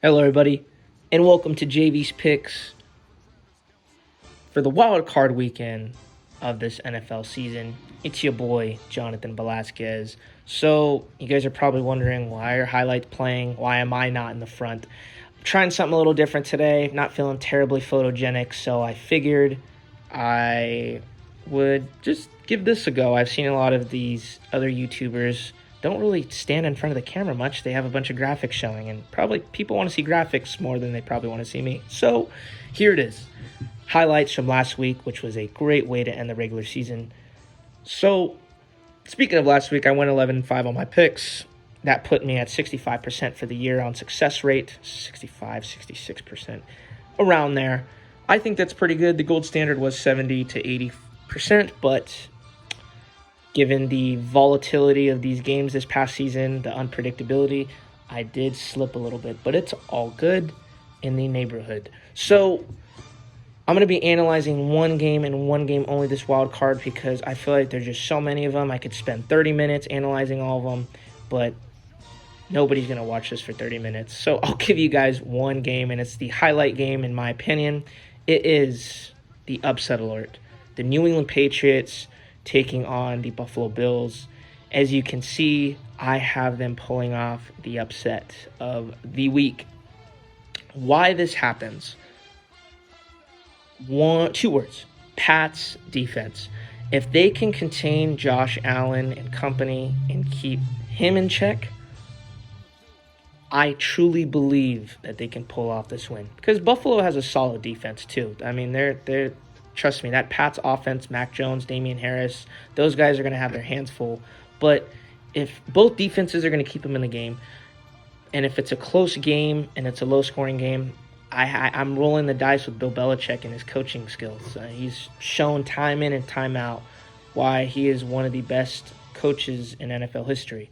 Hello, everybody, and welcome to JV's Picks for the wild card weekend of this NFL season. It's your boy, Jonathan Velasquez. So, you guys are probably wondering, why are highlights playing? Why am I not in the front? I'm trying something a little different today. Not feeling terribly photogenic, so I figured I would just give this a go. I've seen a lot of these other YouTubers don't really stand in front of the camera much. They have a bunch of graphics showing, and probably people want to see graphics more than they probably want to see me. So here it is. Highlights from last week, which was a great way to end the regular season. So speaking of last week, I went 11-5 on my picks. That put me at 65% for the year on success rate, 65, 66%, around there. I think that's pretty good. The gold standard was 70 to 80%, but given the volatility of these games this past season, the unpredictability, I did slip a little bit, but it's all good in the neighborhood. So I'm going to be analyzing one game and one game only this wild card because I feel like there's just so many of them. I could spend 30 minutes analyzing all of them, but nobody's going to watch this for 30 minutes. So I'll give you guys one game, and it's the highlight game in my opinion. It is the upset alert. The New England Patriots taking on the Buffalo Bills. As you can see, I have them pulling off the upset of the week. Why this happens? Two words: Pats defense. If they can contain Josh Allen and company and keep him in check, I truly believe that they can pull off this win. Because Buffalo has a solid defense too. I mean, they're trust me, that Pats offense, Mac Jones, Damian Harris, those guys are going to have their hands full. But if both defenses are going to keep them in the game, and if it's a close game and it's a low-scoring game, I'm rolling the dice with Bill Belichick and his coaching skills. He's shown time in and time out why he is one of the best coaches in NFL history.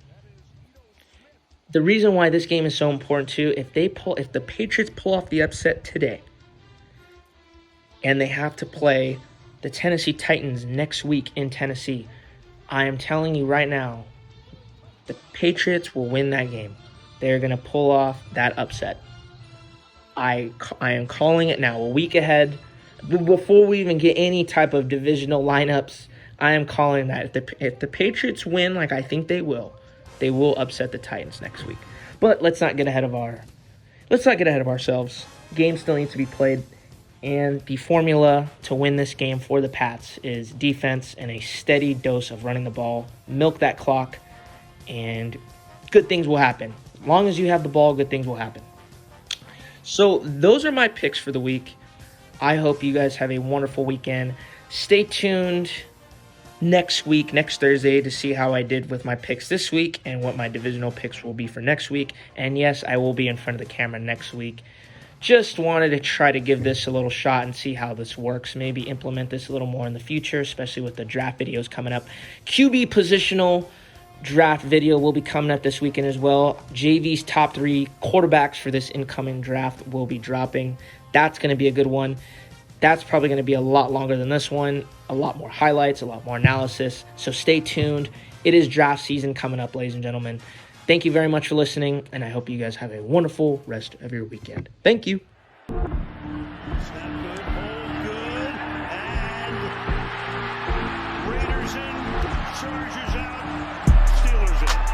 The reason why this game is so important too, if the Patriots pull off the upset today, and they have to play the Tennessee Titans next week in Tennessee, I am telling you right now, the Patriots will win that game. They're going to pull off that upset. I am calling it now, a week ahead. Before we even get any type of divisional lineups, I am calling that. If the Patriots win, like I think they will upset the Titans next week. But let's not get ahead of ourselves. Game still needs to be played. And the formula to win this game for the Pats is defense and a steady dose of running the ball. Milk that clock, and good things will happen. As long as you have the ball, good things will happen. So those are my picks for the week. I hope you guys have a wonderful weekend. Stay tuned next Thursday, to see how I did with my picks this week and what my divisional picks will be for next week. And yes, I will be in front of the camera next week. Just wanted to try to give this a little shot and see how this works. Maybe implement this a little more in the future, especially with the draft videos coming up. QB positional draft video will be coming up this weekend as well. JV's top 3 quarterbacks for this incoming draft will be dropping. That's going to be a good one. That's probably going to be a lot longer than this one. A lot more highlights, a lot more analysis. So stay tuned. It is draft season coming up, ladies and gentlemen. Thank you very much for listening, and I hope you guys have a wonderful rest of your weekend. Thank you. Snap good, hold good, and Raiders in, Chargers out, Steelers in.